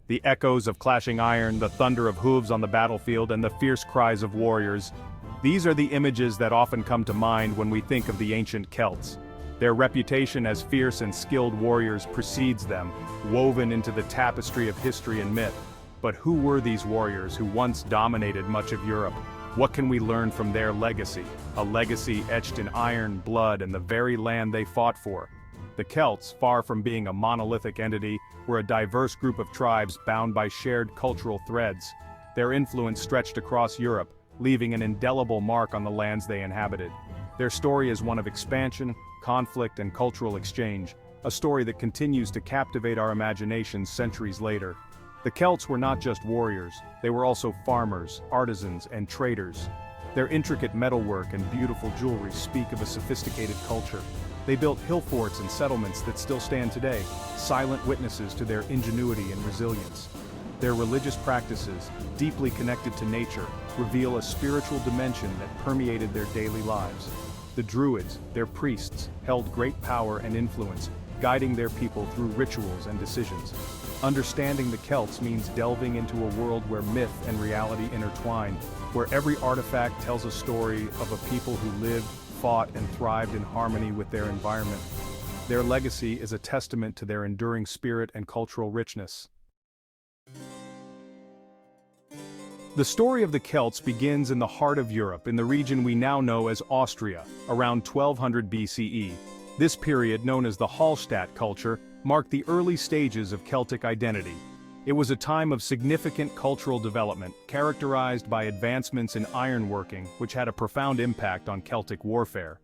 The echoes of clashing iron, the thunder of hooves on the battlefield, and the fierce cries of warriors. These are the images that often come to mind when we think of the ancient Celts. Their reputation as fierce and skilled warriors precedes them, woven into the tapestry of history and myth. But who were these warriors who once dominated much of Europe? What can we learn from their legacy? A legacy etched in iron, blood, and the very land they fought for. The Celts, far from being a monolithic entity, were a diverse group of tribes bound by shared cultural threads. Their influence stretched across Europe, leaving an indelible mark on the lands they inhabited. Their story is one of expansion, conflict, and cultural exchange, a story that continues to captivate our imaginations centuries later. The Celts were not just warriors, they were also farmers, artisans, and traders. Their intricate metalwork and beautiful jewelry speak of a sophisticated culture. They built hill forts and settlements that still stand today, silent witnesses to their ingenuity and resilience. Their religious practices, deeply connected to nature, reveal a spiritual dimension that permeated their daily lives. The Druids, their priests, held great power and influence, guiding their people through rituals and decisions. Understanding the Celts means delving into a world where myth and reality intertwine, where every artifact tells a story of a people who lived, fought, and thrived in harmony with their environment. Their legacy is a testament to their enduring spirit and cultural richness. The story of the Celts begins in the heart of Europe, in the region we now know as Austria, around 1200 BCE. This period, known as the Hallstatt culture, marked the early stages of Celtic identity. It was a time of significant cultural development, characterized by advancements in ironworking, which had a profound impact on Celtic warfare.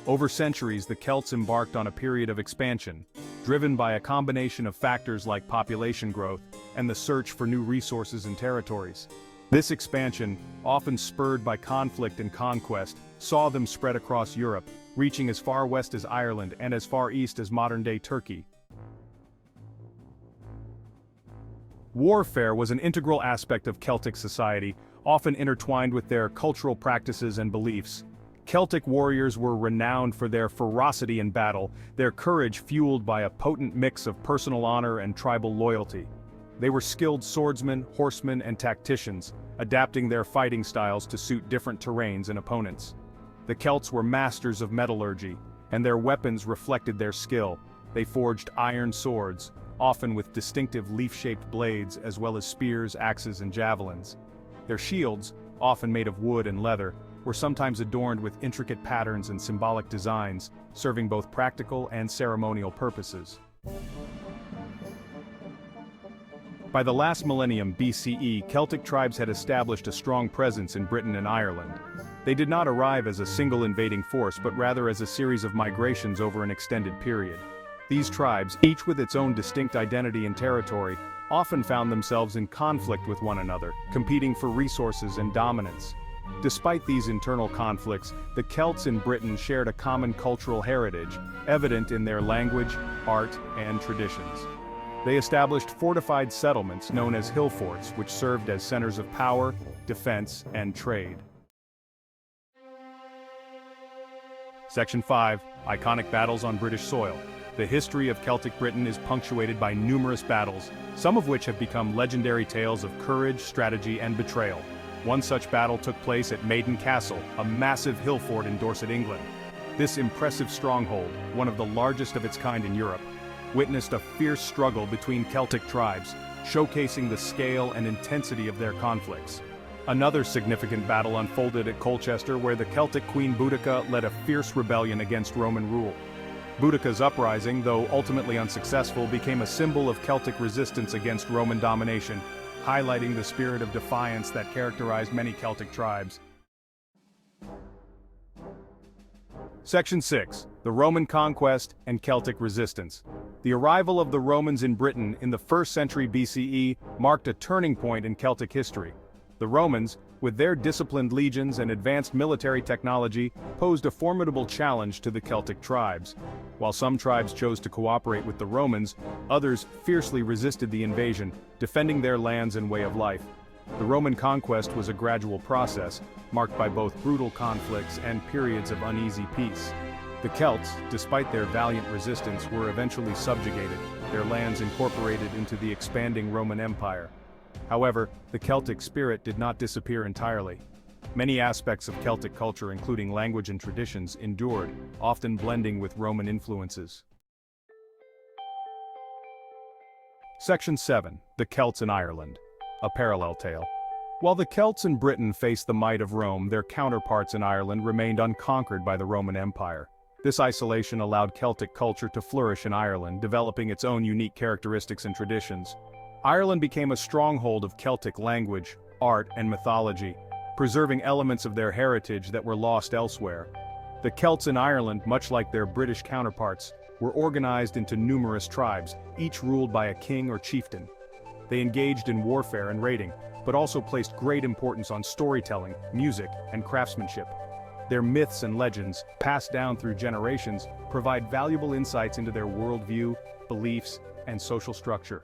Over centuries, the Celts embarked on a period of expansion, driven by a combination of factors like population growth and the search for new resources and territories. This expansion, often spurred by conflict and conquest, saw them spread across Europe, reaching as far west as Ireland and as far east as modern-day Turkey. Warfare was an integral aspect of Celtic society, often intertwined with their cultural practices and beliefs. Celtic warriors were renowned for their ferocity in battle, their courage fueled by a potent mix of personal honor and tribal loyalty. They were skilled swordsmen, horsemen, and tacticians, adapting their fighting styles to suit different terrains and opponents. The Celts were masters of metallurgy, and their weapons reflected their skill. They forged iron swords, often with distinctive leaf-shaped blades, as well as spears, axes, and javelins. Their shields, often made of wood and leather, were sometimes adorned with intricate patterns and symbolic designs, serving both practical and ceremonial purposes. By the last millennium BCE, Celtic tribes had established a strong presence in Britain and Ireland. They did not arrive as a single invading force, but rather as a series of migrations over an extended period. These tribes, each with its own distinct identity and territory, often found themselves in conflict with one another, competing for resources and dominance. Despite these internal conflicts, the Celts in Britain shared a common cultural heritage, evident in their language, art, and traditions. They established fortified settlements known as hill forts, which served as centers of power, defense, and trade. Section 5. Iconic battles on British soil. The history of Celtic Britain is punctuated by numerous battles, some of which have become legendary tales of courage, strategy, and betrayal. One such battle took place at Maiden Castle, a massive hill fort in Dorset, England. This impressive stronghold, one of the largest of its kind in Europe, witnessed a fierce struggle between Celtic tribes, showcasing the scale and intensity of their conflicts. Another significant battle unfolded at Colchester, where the Celtic Queen Boudica led a fierce rebellion against Roman rule. Boudica's uprising, though ultimately unsuccessful, became a symbol of Celtic resistance against Roman domination, highlighting the spirit of defiance that characterized many Celtic tribes. Section 6. The Roman Conquest and Celtic Resistance. The arrival of the Romans in Britain in the 1st century BCE marked a turning point in Celtic history. The Romans, with their disciplined legions and advanced military technology, posed a formidable challenge to the Celtic tribes. While some tribes chose to cooperate with the Romans, others fiercely resisted the invasion, defending their lands and way of life. The Roman conquest was a gradual process, marked by both brutal conflicts and periods of uneasy peace. The Celts, despite their valiant resistance, were eventually subjugated, their lands incorporated into the expanding Roman Empire. However, the Celtic spirit did not disappear entirely. Many aspects of Celtic culture, including language and traditions, endured, often blending with Roman influences. Section 7. The Celts in Ireland. A parallel tale. While the Celts in Britain faced the might of Rome, their counterparts in Ireland remained unconquered by the Roman Empire. This isolation allowed Celtic culture to flourish in Ireland, developing its own unique characteristics and traditions. Ireland became a stronghold of Celtic language, art, and mythology, preserving elements of their heritage that were lost elsewhere. The Celts in Ireland, much like their British counterparts, were organized into numerous tribes, each ruled by a king or chieftain. They engaged in warfare and raiding, but also placed great importance on storytelling, music, and craftsmanship. Their myths and legends, passed down through generations, provide valuable insights into their worldview, beliefs, and social structure.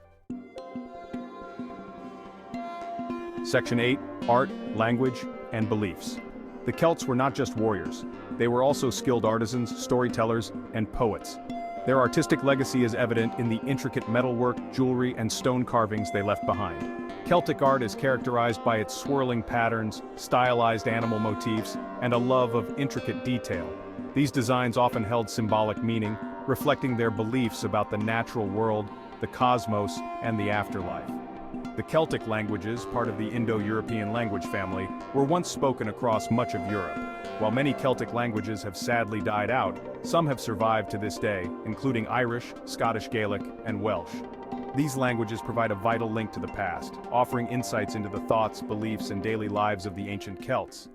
Section 8. Art, Language, and Beliefs. The Celts were not just warriors. They were also skilled artisans, storytellers, and poets. Their artistic legacy is evident in the intricate metalwork, jewelry, and stone carvings they left behind. Celtic art is characterized by its swirling patterns, stylized animal motifs, and a love of intricate detail. These designs often held symbolic meaning, reflecting their beliefs about the natural world, the cosmos, and the afterlife. The Celtic languages, part of the Indo-European language family, were once spoken across much of Europe. While many Celtic languages have sadly died out, some have survived to this day, including Irish, Scottish Gaelic, and Welsh. These languages provide a vital link to the past, offering insights into the thoughts, beliefs, and daily lives of the ancient Celts.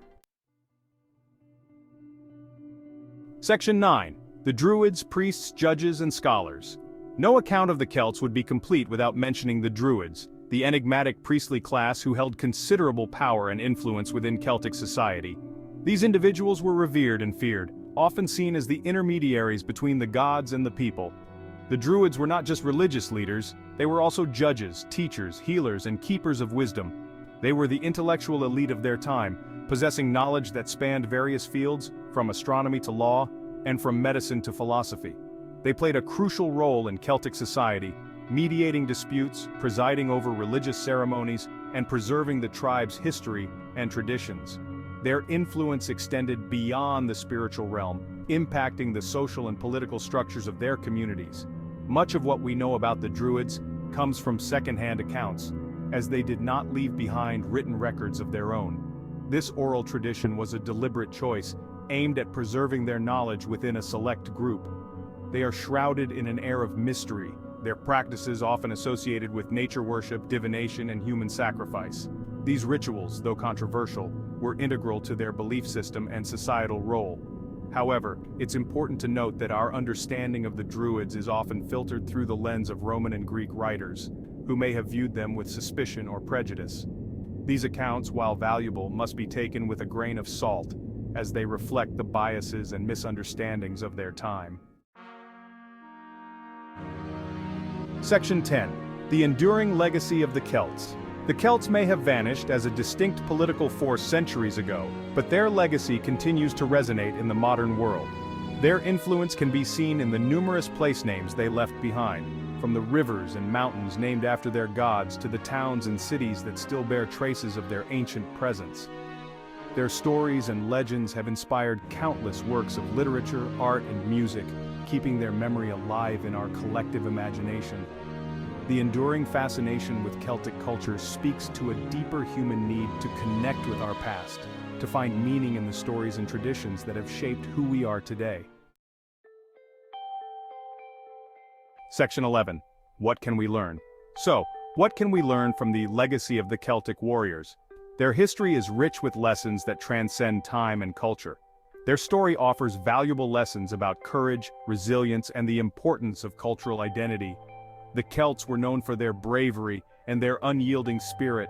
Section 9. The Druids, Priests, Judges, and Scholars. No account of the Celts would be complete without mentioning the Druids, the enigmatic priestly class who held considerable power and influence within Celtic society. These individuals were revered and feared, often seen as the intermediaries between the gods and the people. The Druids were not just religious leaders, they were also judges, teachers, healers, and keepers of wisdom. They were the intellectual elite of their time, possessing knowledge that spanned various fields, from astronomy to law, and from medicine to philosophy. They played a crucial role in Celtic society, mediating disputes, presiding over religious ceremonies, and preserving the tribe's history and traditions. Their influence extended beyond the spiritual realm, impacting the social and political structures of their communities. Much of what we know about the Druids comes from second-hand accounts, as they did not leave behind written records of their own. This oral tradition was a deliberate choice, aimed at preserving their knowledge within a select group. They are shrouded in an air of mystery, their practices often associated with nature worship, divination, and human sacrifice. These rituals, though controversial, were integral to their belief system and societal role. However, it's important to note that our understanding of the Druids is often filtered through the lens of Roman and Greek writers, who may have viewed them with suspicion or prejudice. These accounts, while valuable, must be taken with a grain of salt, as they reflect the biases and misunderstandings of their time. Section 10. The Enduring Legacy of the Celts. The Celts may have vanished as a distinct political force centuries ago, but their legacy continues to resonate in the modern world. Their influence can be seen in the numerous place names they left behind, from the rivers and mountains named after their gods to the towns and cities that still bear traces of their ancient presence. Their stories and legends have inspired countless works of literature, art, and music, keeping their memory alive in our collective imagination. The enduring fascination with Celtic culture speaks to a deeper human need to connect with our past, to find meaning in the stories and traditions that have shaped who we are today. Section 11. What can we learn? So, what can we learn from the legacy of the Celtic warriors? Their history is rich with lessons that transcend time and culture. Their story offers valuable lessons about courage, resilience, and the importance of cultural identity. The Celts were known for their bravery and their unyielding spirit.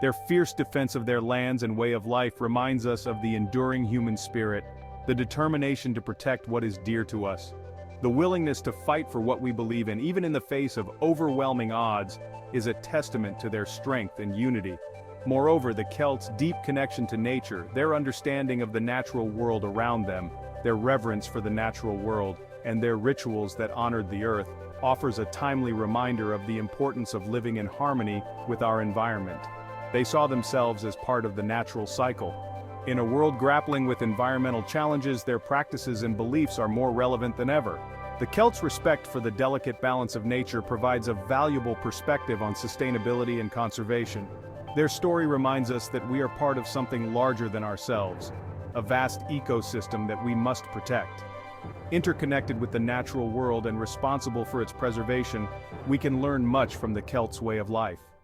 Their fierce defense of their lands and way of life reminds us of the enduring human spirit, the determination to protect what is dear to us. The willingness to fight for what we believe in, even in the face of overwhelming odds, is a testament to their strength and unity. Moreover, the Celts' deep connection to nature, their understanding of the natural world around them, their reverence for the natural world, and their rituals that honored the earth, offers a timely reminder of the importance of living in harmony with our environment. They saw themselves as part of the natural cycle. In a world grappling with environmental challenges, their practices and beliefs are more relevant than ever. The Celts' respect for the delicate balance of nature provides a valuable perspective on sustainability and conservation. Their story reminds us that we are part of something larger than ourselves, a vast ecosystem that we must protect. Interconnected with the natural world and responsible for its preservation, we can learn much from the Celts' way of life.